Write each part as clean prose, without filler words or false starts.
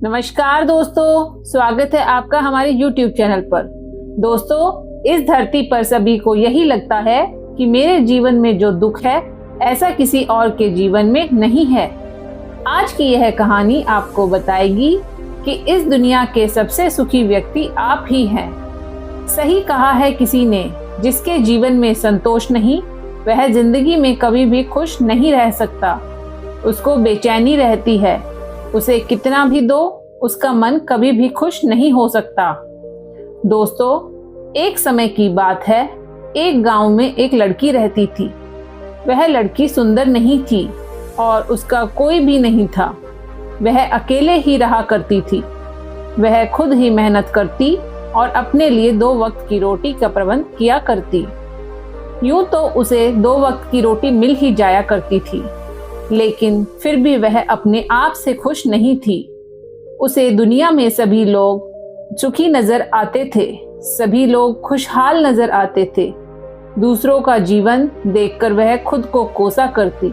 नमस्कार दोस्तों, स्वागत है आपका हमारे YouTube चैनल पर। दोस्तों, इस धरती पर सभी को यही लगता है कि मेरे जीवन में जो दुख है ऐसा किसी और के जीवन में नहीं है। आज की यह कहानी आपको बताएगी कि इस दुनिया के सबसे सुखी व्यक्ति आप ही हैं। सही कहा है किसी ने, जिसके जीवन में संतोष नहीं वह जिंदगी में कभी भी खुश नहीं रह सकता। उसको बेचैनी रहती है, उसे कितना भी दो उसका मन कभी भी खुश नहीं हो सकता। दोस्तों, एक समय की बात है, एक गांव में एक लड़की रहती थी। वह लड़की सुंदर नहीं थी और उसका कोई भी नहीं था। वह अकेले ही रहा करती थी। वह खुद ही मेहनत करती और अपने लिए 2 वक्त की रोटी का प्रबंध किया करती। यूं तो उसे 2 वक्त की रोटी मिल ही जाया करती थी, लेकिन फिर भी वह अपने आप से खुश नहीं थी। उसे दुनिया में सभी लोग सुखी नजर आते थे, सभी लोग खुशहाल नजर आते थे। दूसरों का जीवन देखकर वह खुद को कोसा करती,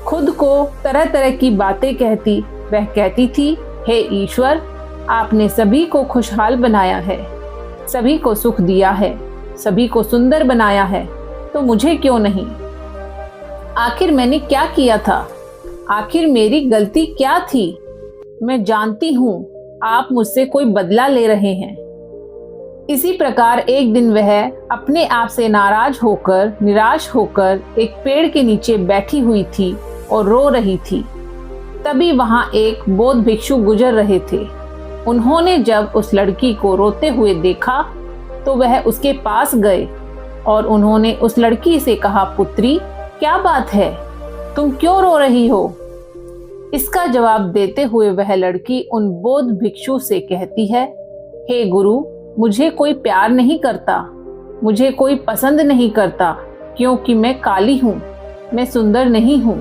खुद को तरह तरह की बातें कहती। वह कहती थी, हे ईश्वर, आपने सभी को खुशहाल बनाया है, सभी को सुख दिया है, सभी को सुंदर बनाया है, तो मुझे क्यों नहीं? आखिर मैंने क्या किया था? आखिर मेरी गलती क्या थी? मैं जानती हूँ आप मुझसे कोई बदला ले रहे हैं। इसी प्रकार एक दिन वह अपने आप से नाराज होकर, निराश होकर एक पेड़ के नीचे बैठी हुई थी और रो रही थी। तभी वहां एक बौद्ध भिक्षु गुजर रहे थे। उन्होंने जब उस लड़की को रोते हुए देखा तो वह उसके पास गए और उन्होंने उस लड़की से कहा, पुत्री, क्या बात है, तुम क्यों रो रही हो? इसका जवाब देते हुए वह लड़की उन बौद्ध भिक्षु से कहती है, हे गुरु, मुझे कोई प्यार नहीं करता, मुझे कोई पसंद नहीं करता, क्योंकि मैं काली हूँ, मैं सुंदर नहीं हूँ।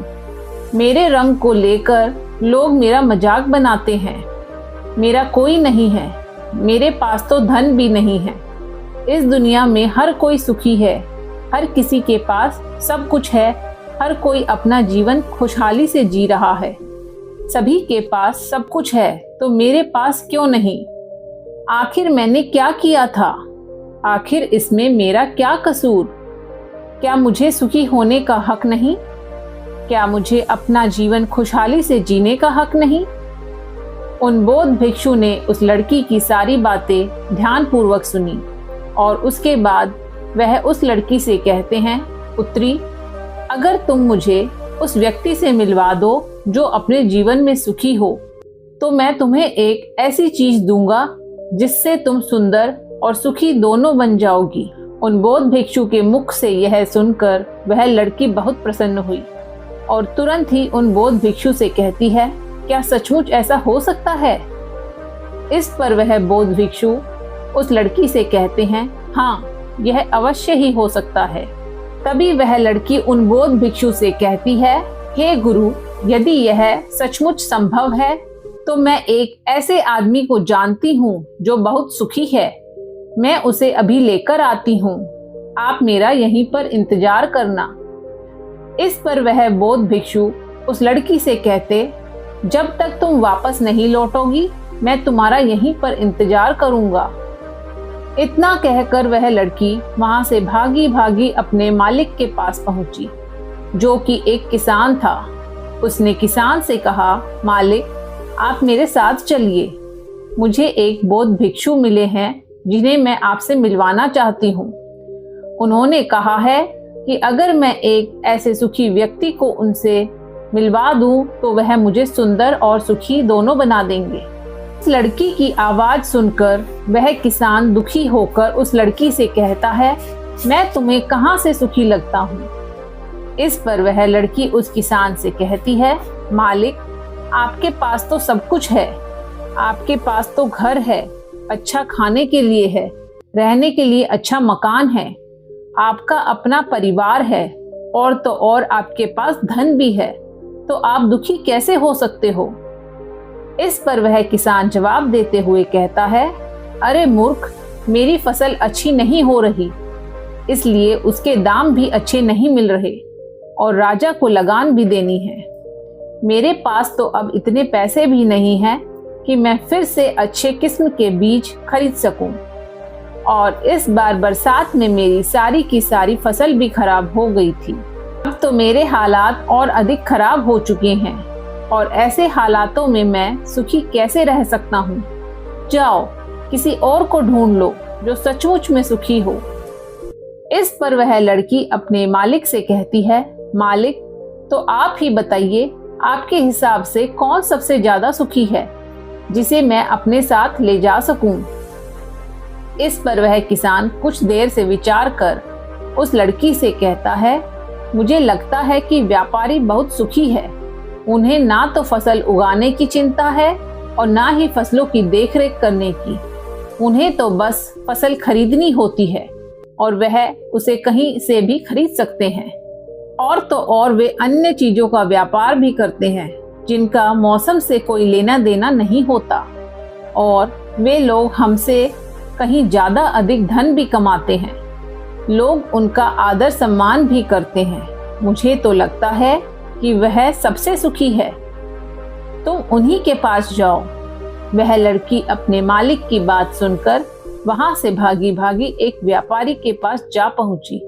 मेरे रंग को लेकर लोग मेरा मजाक बनाते हैं। मेरा कोई नहीं है, मेरे पास तो धन भी नहीं है। इस दुनिया में हर कोई सुखी है, हर किसी के पास सब कुछ है, हर कोई अपना जीवन खुशहाली से जी रहा है। सभी के पास सब कुछ है, तो मेरे पास क्यों नहीं? आखिर मैंने क्या किया था? आखिर इसमें मेरा क्या कसूर? क्या मुझे सुखी होने का हक नहीं? क्या मुझे अपना जीवन खुशहाली से जीने का हक नहीं? उन बौद्ध भिक्षु ने उस लड़की की सारी बातें ध्यानपूर्वक सुनी और उसके बाद वह उस लड़की से कहते हैं, पुत्री, अगर तुम मुझे उस व्यक्ति से मिलवा दो जो अपने जीवन में सुखी हो, तो मैं तुम्हें एक ऐसी चीज दूंगा जिससे तुम सुंदर और सुखी दोनों बन जाओगी। उन बौद्ध भिक्षु के मुख से यह सुनकर वह लड़की बहुत प्रसन्न हुई और तुरंत ही उन बौद्ध भिक्षु से कहती है, क्या सचमुच ऐसा हो सकता है? इस पर वह बौद्ध भिक्षु उस लड़की से कहते हैं, हाँ, यह अवश्य ही हो सकता है। तभी वह लड़की उन बौद्ध भिक्षु से कहती है, हे गुरु, यदि यह सचमुच संभव है तो मैं एक ऐसे आदमी को जानती हूँ जो बहुत सुखी है। मैं उसे अभी लेकर आती हूँ, आप मेरा यहीं पर इंतजार करना। इस पर वह बौद्ध भिक्षु उस लड़की से कहते, जब तक तुम वापस नहीं लौटोगी मैं तुम्हारा यहीं पर इंतजार करूंगा। इतना कहकर वह लड़की वहां से भागी भागी अपने मालिक के पास पहुंची, जो कि एक किसान था। उसने किसान से कहा, मालिक, आप मेरे साथ चलिए, मुझे एक बौद्ध भिक्षु मिले हैं जिन्हें मैं आपसे मिलवाना चाहती हूँ। उन्होंने कहा है कि अगर मैं एक ऐसे सुखी व्यक्ति को उनसे मिलवा दूं तो वह मुझे सुंदर और सुखी दोनों बना देंगे। इस लड़की की आवाज सुनकर वह किसान दुखी होकर उस लड़की से कहता है, मैं तुम्हें कहाँ से सुखी लगता हूँ? इस पर वह लड़की उस किसान से कहती है, मालिक, आपके पास तो सब कुछ है, आपके पास तो घर है, अच्छा खाने के लिए है, रहने के लिए अच्छा मकान है, आपका अपना परिवार है और तो और आपके पास धन भी है, तो आप दुखी कैसे हो सकते हो? इस पर वह किसान जवाब देते हुए कहता है, अरे मूर्ख, मेरी फसल अच्छी नहीं हो रही, इसलिए उसके दाम भी अच्छे नहीं मिल रहे और राजा को लगान भी देनी है। मेरे पास तो अब इतने पैसे भी नहीं हैं कि मैं फिर से अच्छे किस्म के बीज खरीद सकूं। और इस बार बरसात में मेरी सारी की सारी फसल भी खराब हो गई थी। अब तो मेरे हालात और अधिक खराब हो चुके हैं और ऐसे हालातों में मैं सुखी कैसे रह सकता हूँ। जाओ किसी और को ढूंढ लो जो सचमुच में सुखी हो। इस पर वह लड़की अपने मालिक से कहती है, मालिक तो आप ही बताइए, आपके हिसाब से कौन सबसे ज्यादा सुखी है जिसे मैं अपने साथ ले जा सकूं। इस पर वह किसान कुछ देर से विचार कर उस लड़की से कहता है, मुझे लगता है कि व्यापारी बहुत सुखी है। उन्हें ना तो फसल उगाने की चिंता है और ना ही फसलों की देखरेख करने की। उन्हें तो बस फसल खरीदनी होती है और वह उसे कहीं से भी खरीद सकते हैं। और तो और वे अन्य चीजों का व्यापार भी करते हैं जिनका मौसम से कोई लेना देना नहीं होता। और वे लोग हमसे कहीं ज्यादा अधिक धन भी कमाते हैं। लोग उनका आदर सम्मान भी करते हैं। मुझे तो लगता है कि वह सबसे सुखी है। तुम उन्हीं के पास जाओ। वह लड़की अपने मालिक की बात सुनकर वहां से भागी भागी एक व्यापारी के पास जा पहुंची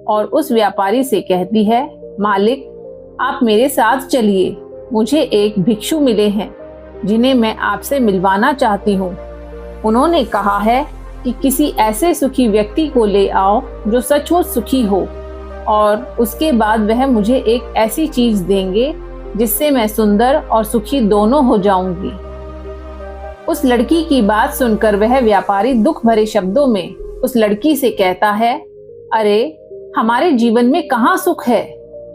और उस व्यापारी से कहती है, मालिक आप मेरे साथ चलिए। मुझे एक भिक्षु मिले हैं जिन्हें मैं आपसे मिलवाना चाहती हूँ। उन्होंने कहा है कि किसी ऐसे सुखी व्यक्ति को ले आओ जो सचमुच सुखी हो और उसके बाद वह मुझे एक ऐसी चीज देंगे जिससे मैं सुंदर और सुखी दोनों हो जाऊंगी। उस लड़की की बात सुनकर वह व्यापारी दुख भरे शब्दों में उस लड़की से कहता है, अरे हमारे जीवन में कहाँ सुख है।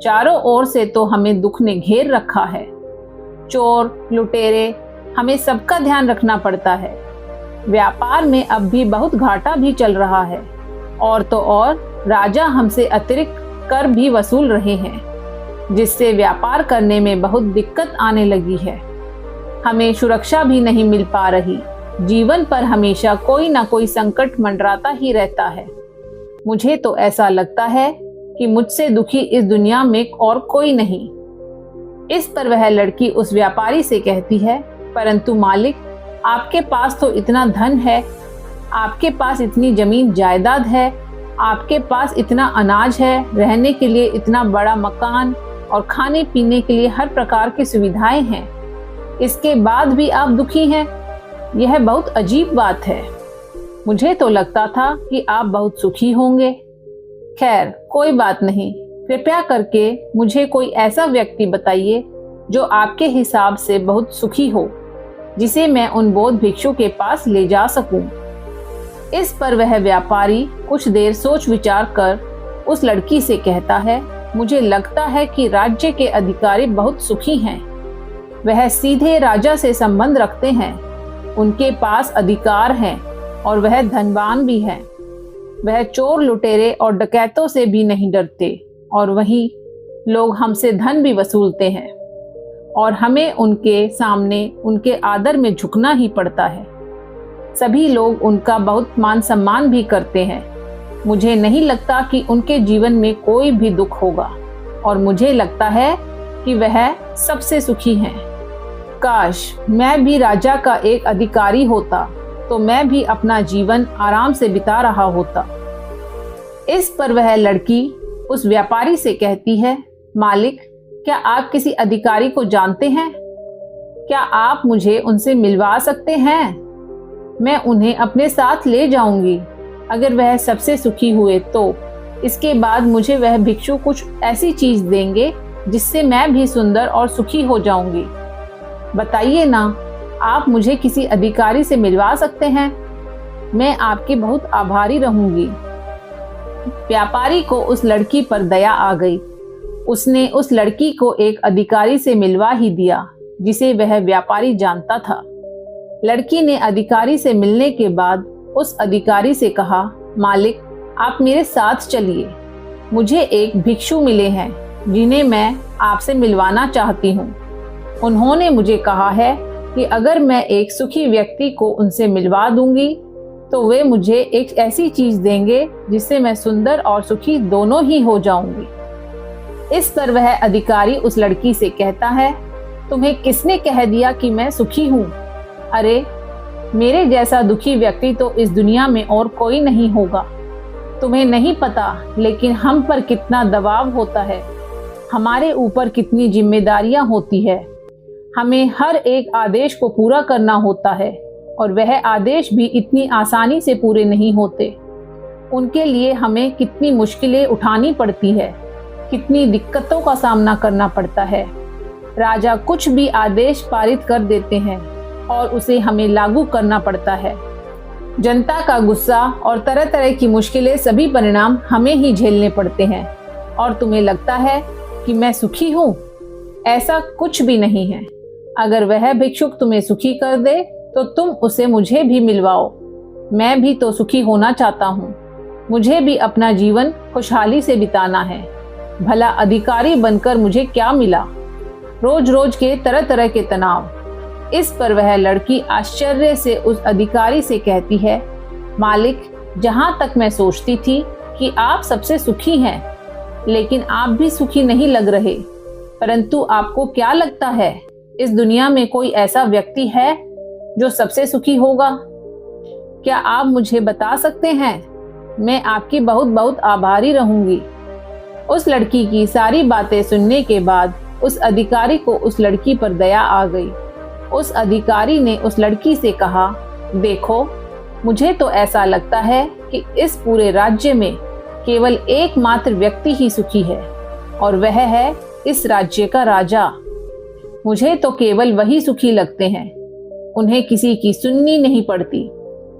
चारों ओर से तो हमें दुख ने घेर रखा है। चोर लुटेरे, हमें सबका ध्यान रखना पड़ता है। व्यापार में अब भी बहुत घाटा भी चल रहा है और तो और राजा हमसे अतिरिक्त कर भी वसूल रहे हैं, जिससे व्यापार करने में बहुत दिक्कत आने लगी है। हमें सुरक्षा भी नहीं मिल पा रही। जीवन पर हमेशा कोई ना कोई संकट मंडराता ही रहता है। मुझे तो ऐसा लगता है कि मुझसे दुखी इस दुनिया में और कोई नहीं। इस पर वह लड़की उस व्यापारी से कहती है, परंतु मालिक आपके पास तो इतना धन है, आपके पास इतनी जमीन जायदाद है, आपके पास इतना अनाज है, रहने के लिए इतना बड़ा मकान और खाने पीने के लिए हर प्रकार की सुविधाएं हैं। इसके बाद भी आप दुखी हैं। यह बहुत अजीब बात है। मुझे तो लगता था कि आप बहुत सुखी होंगे। खैर कोई बात नहीं, कृपया करके मुझे कोई ऐसा व्यक्ति बताइए जो आपके हिसाब से बहुत सुखी हो, जिसे मैं उन बौद्ध भिक्षु के पास ले जा सकूं। इस पर वह व्यापारी कुछ देर सोच विचार कर उस लड़की से कहता है, मुझे लगता है कि राज्य के अधिकारी बहुत सुखी हैं। वह सीधे राजा से संबंध रखते हैं, उनके पास अधिकार हैं और वह धनवान भी हैं। वह चोर लुटेरे और डकैतों से भी नहीं डरते और वहीं लोग हमसे धन भी वसूलते हैं और हमें उनके सामने उनके आदर में झुकना ही पड़ता है। सभी लोग उनका बहुत मान सम्मान भी करते हैं। मुझे नहीं लगता कि उनके जीवन में कोई भी दुख होगा और मुझे लगता है कि वह सबसे सुखी हैं। काश मैं भी राजा का एक अधिकारी होता तो मैं भी अपना जीवन आराम से बिता रहा होता। इस पर वह लड़की उस व्यापारी से कहती है, मालिक क्या आप किसी अधिकारी को जानते हैं? क्या आप मुझे उनसे मिलवा सकते हैं? मैं उन्हें अपने साथ ले जाऊंगी। अगर वह सबसे सुखी हुए तो इसके बाद मुझे वह भिक्षु कुछ ऐसी चीज देंगे जिससे मैं भी सुंदर और सुखी हो जाऊंगी। बताइए ना, आप मुझे किसी अधिकारी से मिलवा सकते हैं? मैं आपकी बहुत आभारी रहूंगी। व्यापारी को उस लड़की पर दया आ गई। उसने उस लड़की को एक अधिकारी से मिलवा ही दिया जिसे वह व्यापारी जानता था। लड़की ने अधिकारी से मिलने के बाद उस अधिकारी से कहा, मालिक आप मेरे साथ चलिए। मुझे एक भिक्षु मिले हैं जिन्हें मैं आपसे मिलवाना चाहती हूँ। उन्होंने मुझे कहा है कि अगर मैं एक सुखी व्यक्ति को उनसे मिलवा दूंगी तो वे मुझे एक ऐसी चीज देंगे जिससे मैं सुंदर और सुखी दोनों ही हो जाऊंगी। इस पर वह अधिकारी उस लड़की से कहता है, तुम्हें किसने कह दिया कि मैं सुखी हूँ? अरे, मेरे जैसा दुखी व्यक्ति तो इस दुनिया में और कोई नहीं होगा। तुम्हें नहीं पता, लेकिन हम पर कितना दबाव होता है, हमारे ऊपर कितनी जिम्मेदारियां होती है। हमें हर एक आदेश को पूरा करना होता है और वह आदेश भी इतनी आसानी से पूरे नहीं होते। उनके लिए हमें कितनी मुश्किलें उठानी पड़ती है, कितनी दिक्कतों का सामना करना पड़ता है। राजा कुछ भी आदेश पारित कर देते हैं और उसे हमें लागू करना पड़ता है। जनता का गुस्सा और तरह तरह की मुश्किलें, सभी परिणाम हमें ही झेलने पड़ते हैं। और तुम्हें लगता है कि मैं सुखी हूँ? ऐसा कुछ भी नहीं है। अगर वह भिक्षुक तुम्हें सुखी कर दे तो तुम उसे मुझे भी मिलवाओ। मैं भी तो सुखी होना चाहता हूँ। मुझे भी अपना जीवन खुशहाली से बिताना है। भला अधिकारी बनकर मुझे क्या मिला? रोज रोज के तरह तरह के तनाव। इस पर वह लड़की आश्चर्य से उस अधिकारी से कहती है, मालिक, जहाँ तक मैं सोचती थी कि आप सबसे सुखी हैं, लेकिन आप भी सुखी नहीं लग रहे। परंतु आपको क्या लगता है, इस दुनिया में कोई ऐसा व्यक्ति है जो सबसे सुखी होगा? क्या आप मुझे बता सकते हैं? मैं आपकी बहुत बहुत आभारी रहूंगी। उस लड़की की सारी बातें सुनने के बाद उस अधिकारी को उस लड़की पर दया आ गई। उस अधिकारी ने उस लड़की से कहा, देखो, मुझे तो ऐसा लगता है कि इस पूरे राज्य में केवल एकमात्र व्यक्ति ही सुखी है और वह है इस राज्य का राजा। मुझे तो केवल वही सुखी लगते हैं। उन्हें किसी की सुननी नहीं पड़ती।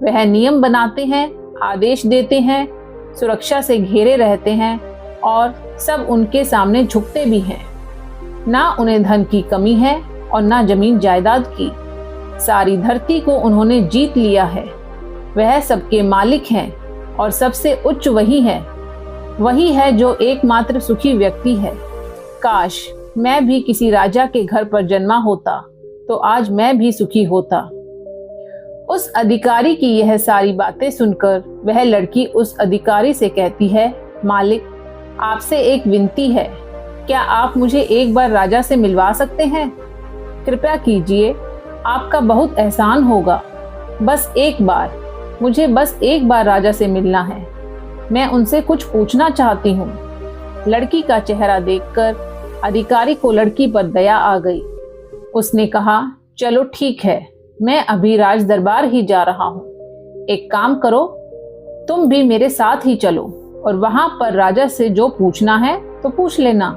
वह नियम बनाते हैं, आदेश देते हैं, सुरक्षा से घेरे रहते हैं और सब उनके सामने झुकते भी हैं। ना उन्हें धन की कमी है और ना जमीन जायदाद की। सारी धरती को उन्होंने जीत लिया है। वह सबके मालिक हैं और सबसे उच्च वही है। वही है जो एकमात्र सुखी व्यक्ति है। काश मैं भी किसी राजा के घर पर जन्मा होता तो आज मैं भी सुखी होता। उस अधिकारी की यह सारी बातें सुनकर वह लड़की उस अधिकारी से कहती है, मालिक, आपसे एक विनती है। क्या आप मुझे एक बार राजा से मिलवा सकते हैं? कृपया कीजिए, आपका बहुत एहसान होगा। बस एक बार, मुझे बस एक बार राजा से मिलना है। मैं उनसे कुछ पूछना चाहती हूँ। लड़की का चेहरा देखकर अधिकारी को लड़की पर दया आ गई। उसने कहा, चलो ठीक है, मैं अभी राज दरबार ही जा रहा हूँ। एक काम करो, तुम भी मेरे साथ ही चलो और वहां पर राजा से जो पूछना है तो पूछ लेना।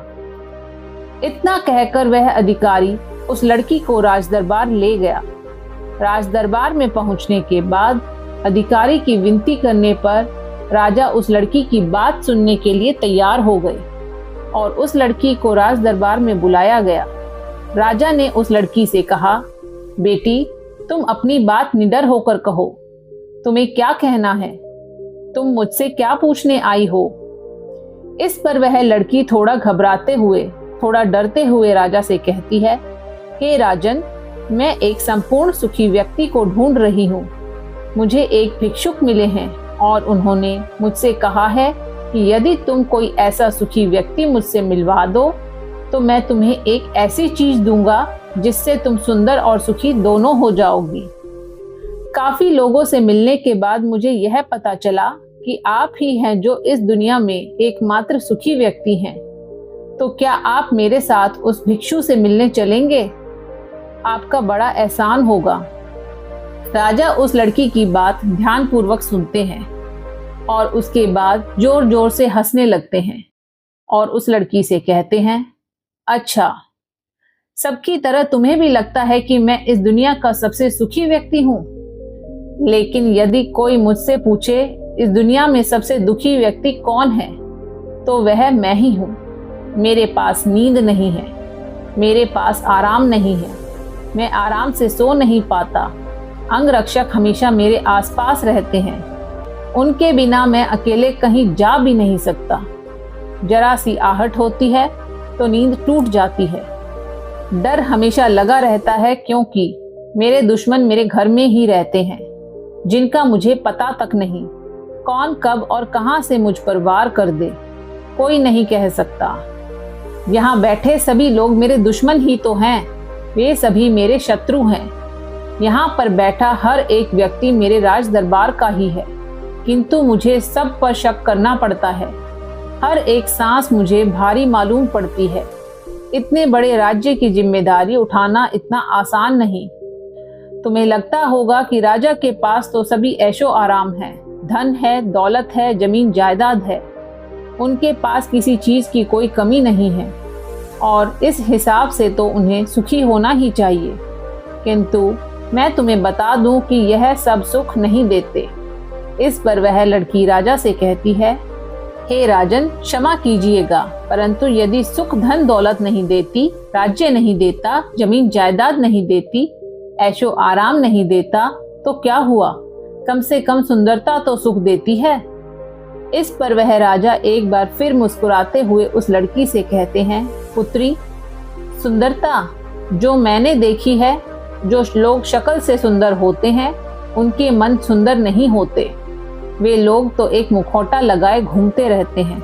इतना कहकर वह अधिकारी उस लड़की को राज दरबार ले गया। राज दरबार में पहुंचने के बाद अधिकारी की विनती करने पर राजा उस लड़की की बात सुनने के लिए तैयार हो गए और उस लड़की को राज दरबार में बुलाया गया। राजा ने उस लड़की से कहा, बेटी, तुम अपनी बात निडर होकर कहो। तुम्हें क्या कहना है? तुम मुझसे क्या पूछने आई हो? इस पर वह लड़की थोड़ा घबराते हुए, थोड़ा डरते हुए राजा से कहती है, हे राजन, मैं एक संपूर्ण सुखी व्यक्ति को ढूंढ रही हूँ। मुझे एक भिक्षुक मिले हैं और उन्होंने मुझसे कहा है कि यदि तुम कोई ऐसा सुखी व्यक्ति मुझसे मिलवा दो तो मैं तुम्हें एक ऐसी चीज दूंगा जिससे तुम सुंदर और सुखी दोनों हो जाओगी। काफी लोगों से मिलने के बाद मुझे यह पता चला कि आप ही हैं जो इस दुनिया में एकमात्र सुखी व्यक्ति हैं। तो क्या आप मेरे साथ उस भिक्षु से मिलने चलेंगे? आपका बड़ा एहसान होगा। राजा उस लड़की की बात ध्यानपूर्वक सुनते हैं और उसके बाद जोर जोर से हंसने लगते हैं और उस लड़की से कहते हैं, अच्छा, सबकी तरह तुम्हें भी लगता है कि मैं इस दुनिया का सबसे सुखी व्यक्ति हूँ। लेकिन यदि कोई मुझसे पूछे इस दुनिया में सबसे दुखी व्यक्ति कौन है, तो वह मैं ही हूँ। मेरे पास नींद नहीं है, मेरे पास आराम नहीं है, मैं आराम से सो नहीं पाता। अंगरक्षक हमेशा मेरे आसपास रहते हैं, उनके बिना मैं अकेले कहीं जा भी नहीं सकता। जरा सी आहट होती है तो नींद टूट जाती है। डर हमेशा लगा रहता है क्योंकि मेरे दुश्मन मेरे घर में ही रहते हैं, जिनका मुझे पता तक नहीं। कौन कब और कहां से मुझ पर वार कर दे, कोई नहीं कह सकता। यहाँ बैठे सभी लोग मेरे दुश्मन ही तो हैं, वे सभी मेरे शत्रु हैं। यहाँ पर बैठा हर एक व्यक्ति मेरे राज दरबार का ही है, किंतु मुझे सब पर शक करना पड़ता है। हर एक सांस मुझे भारी मालूम पड़ती है। इतने बड़े राज्य की जिम्मेदारी उठाना इतना आसान नहीं। तुम्हें लगता होगा कि राजा के पास तो सभी ऐशो आराम है, धन है, दौलत है, जमीन जायदाद है। उनके पास किसी चीज की कोई कमी नहीं है और इस हिसाब से तो उन्हें सुखी होना ही चाहिए। किंतु मैं तुम्हें बता दूं कि यह सब सुख नहीं देते। इस पर वह लड़की राजा से कहती है, हे राजन, क्षमा कीजिएगा, परंतु यदि सुख धन दौलत नहीं देती, राज्य नहीं देता, जमीन जायदाद नहीं देती, ऐशो आराम नहीं देता, तो क्या हुआ? कम से कम सुंदरता तो सुख देती है। इस पर वह राजा एक बार फिर मुस्कुराते हुए उस लड़की से कहते हैं, पुत्री, सुंदरता जो मैंने देखी है, जो लोग शक्ल से सुंदर होते हैं उनके मन सुंदर नहीं होते। वे लोग तो एक मुखौटा लगाए घूमते रहते हैं।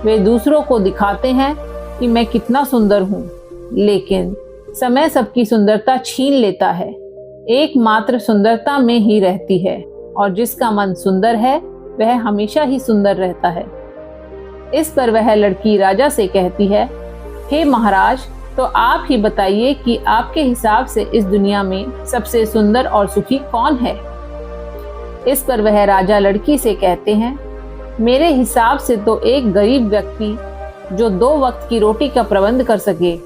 वे दूसरों को दिखाते हैं कि मैं कितना सुंदर हूँ, लेकिन समय सबकी सुंदरता छीन लेता है। एकमात्र सुंदरता में ही रहती है और जिसका मन सुंदर है वह हमेशा ही सुंदर रहता है। इस पर वह लड़की राजा से कहती है, हे महाराज, तो आप ही बताइए कि आपके हिसाब से इस दुनिया में सबसे सुंदर और सुखी कौन है? इस पर वह राजा लड़की से कहते हैं, मेरे हिसाब से तो एक गरीब व्यक्ति जो 2 वक्त की रोटी का प्रबंध कर सके,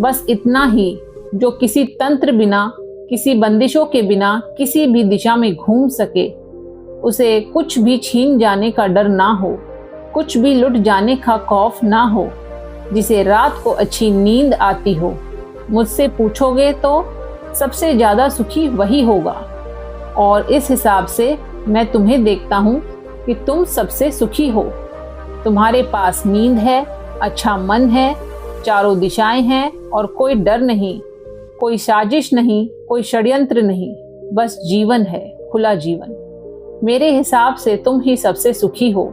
बस इतना ही, जो किसी तंत्र बिना, किसी बंदिशों के बिना किसी भी दिशा में घूम सके, उसे कुछ भी छीन जाने का डर ना हो, कुछ भी लुट जाने का खौफ ना हो, जिसे रात को अच्छी नींद आती हो। मुझसे पूछोगे तो सबसे ज्यादा सुखी वही होगा और इस हिसाब से मैं तुम्हें देखता हूँ कि तुम सबसे सुखी हो। तुम्हारे पास नींद है, अच्छा मन है, चारों दिशाएं हैं और कोई डर नहीं, कोई साजिश नहीं, कोई षड्यंत्र नहीं, बस जीवन है, खुला जीवन। मेरे हिसाब से तुम ही सबसे सुखी हो।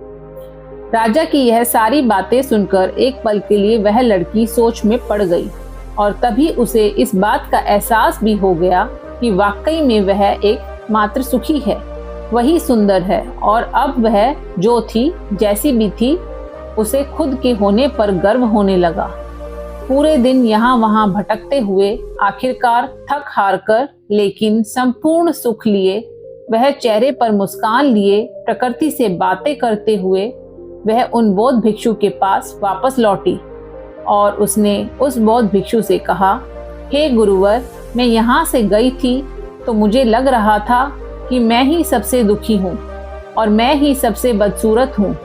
राजा की यह सारी बातें सुनकर एक पल के लिए वह लड़की सोच में पड़ गई और तभी उसे इस बात का एहसास भी हो गया कि वाकई में वह एक मात्र सुखी है, वही सुंदर है और अब वह जो थी, जैसी भी थी, उसे खुद के होने पर गर्व होने लगा। पूरे दिन यहाँ वहाँ भटकते हुए आखिरकार थक हार कर, लेकिन संपूर्ण सुख लिए, वह चेहरे पर मुस्कान लिए प्रकृति से बातें करते हुए वह उन बौद्ध भिक्षु के पास वापस लौटी और उसने उस बौद्ध भिक्षु से कहा, हे गुरुवर, मैं यहाँ से गई थी तो मुझे लग रहा था कि मैं ही सबसे दुखी हूँ और मैं ही सबसे बदसूरत हूँ,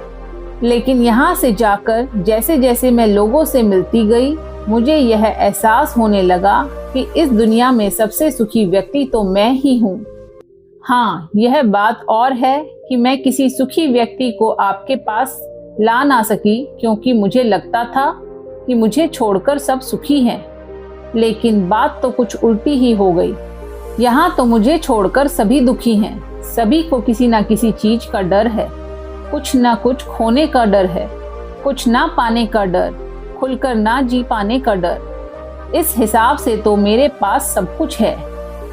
लेकिन यहाँ से जाकर जैसे जैसे मैं लोगों से मिलती गई, मुझे यह एहसास होने लगा कि इस दुनिया में सबसे सुखी व्यक्ति तो मैं ही हूँ। हाँ, यह बात और है कि मैं किसी सुखी व्यक्ति को आपके पास ला ना सकी, क्योंकि मुझे लगता था कि मुझे छोड़कर सब सुखी हैं, लेकिन बात तो कुछ उल्टी ही हो गई। यहाँ तो मुझे छोड़कर सभी दुखी हैं। सभी को किसी ना किसी चीज का डर है, कुछ ना कुछ खोने का डर है, कुछ ना पाने का डर, खुलकर ना जी पाने का डर। इस हिसाब से तो मेरे पास सब कुछ है।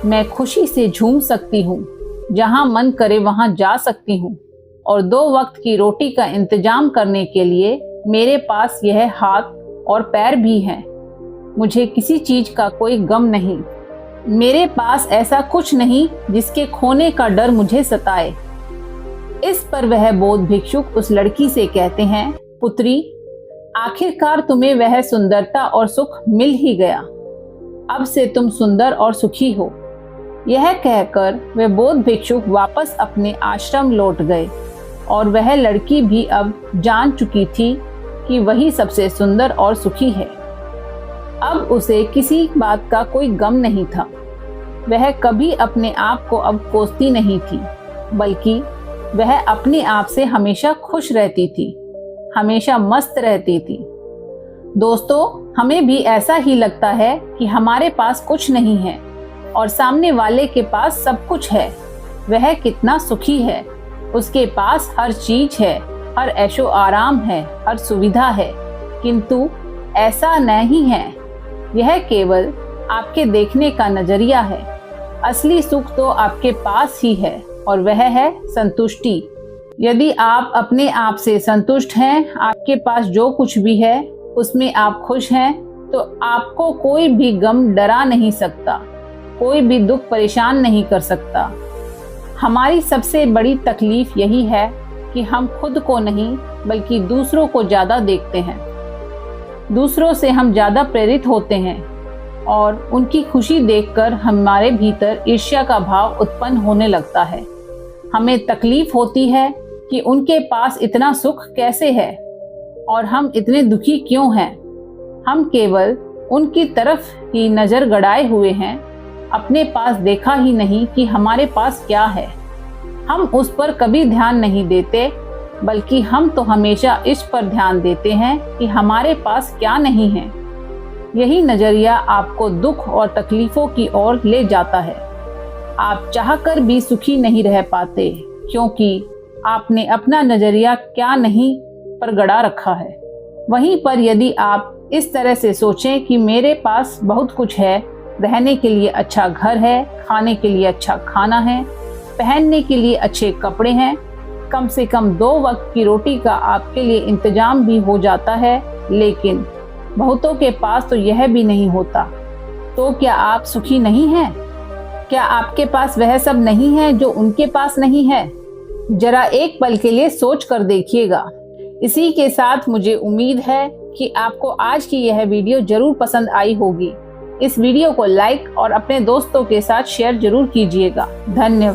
मैं खुशी से झूम सकती हूँ, जहाँ मन करे वहाँ जा सकती हूँ और 2 वक्त की रोटी का इंतजाम करने के लिए मेरे पास यह हाथ और पैर भी हैं। मुझे किसी चीज का कोई गम नहीं। मेरे पास ऐसा कुछ नहीं जिसके खोने का डर मुझे सताए। इस पर वह बौद्ध भिक्षुक उस लड़की से कहते हैं, पुत्री, आखिरकार तुम्हें वह सुंदरता और सुख मिल ही गया। अब से तुम सुंदर और सुखी हो। यह कहकर वे बौद्ध भिक्षुक वापस अपने आश्रम लौट गए और वह लड़की भी अब जान चुकी थी कि वही सबसे सुंदर और सुखी है। अब उसे किसी बात का कोई गम नहीं था। वह कभी अपने आप को अब कोसती नहीं थी, बल्कि वह अपने आप से हमेशा खुश रहती थी, हमेशा मस्त रहती थी। दोस्तों, हमें भी ऐसा ही लगता है कि हमारे पास कुछ नहीं है और सामने वाले के पास सब कुछ है। वह कितना सुखी है, उसके पास हर चीज है, हर ऐशो आराम है, हर सुविधा है, किंतु ऐसा नहीं है। यह केवल आपके देखने का नजरिया है। असली सुख तो आपके पास ही है और वह है संतुष्टि। यदि आप अपने आप से संतुष्ट हैं, आपके पास जो कुछ भी है उसमें आप खुश हैं, तो आपको कोई भी गम डरा नहीं सकता, कोई भी दुख परेशान नहीं कर सकता। हमारी सबसे बड़ी तकलीफ यही है कि हम खुद को नहीं बल्कि दूसरों को ज़्यादा देखते हैं। दूसरों से हम ज़्यादा प्रेरित होते हैं और उनकी खुशी देखकर हमारे भीतर ईर्ष्या का भाव उत्पन्न होने लगता है। हमें तकलीफ होती है कि उनके पास इतना सुख कैसे है और हम इतने दुखी क्यों हैं। हम केवल उनकी तरफ ही नज़र गड़ाए हुए हैं, अपने पास देखा ही नहीं कि हमारे पास क्या है। हम उस पर कभी ध्यान नहीं देते, बल्कि हम तो हमेशा इस पर ध्यान देते हैं कि हमारे पास क्या नहीं है। यही नज़रिया आपको दुख और तकलीफ़ों की ओर ले जाता है। आप चाहकर भी सुखी नहीं रह पाते, क्योंकि आपने अपना नज़रिया क्या नहीं पर गड़ा रखा है। वहीं पर यदि आप इस तरह से सोचें कि मेरे पास बहुत कुछ है, रहने के लिए अच्छा घर है, खाने के लिए अच्छा खाना है, पहनने के लिए अच्छे कपड़े हैं, कम से कम 2 वक्त की रोटी का आपके लिए इंतजाम भी हो जाता है, लेकिन बहुतों के पास तो यह भी नहीं होता, तो क्या आप सुखी नहीं हैं? क्या आपके पास वह सब नहीं है जो उनके पास नहीं है? जरा एक पल के लिए सोच कर देखिएगा। इसी के साथ मुझे उम्मीद है कि आपको आज की यह वीडियो जरूर पसंद आई होगी। इस वीडियो को लाइक और अपने दोस्तों के साथ शेयर जरूर कीजिएगा। धन्यवाद।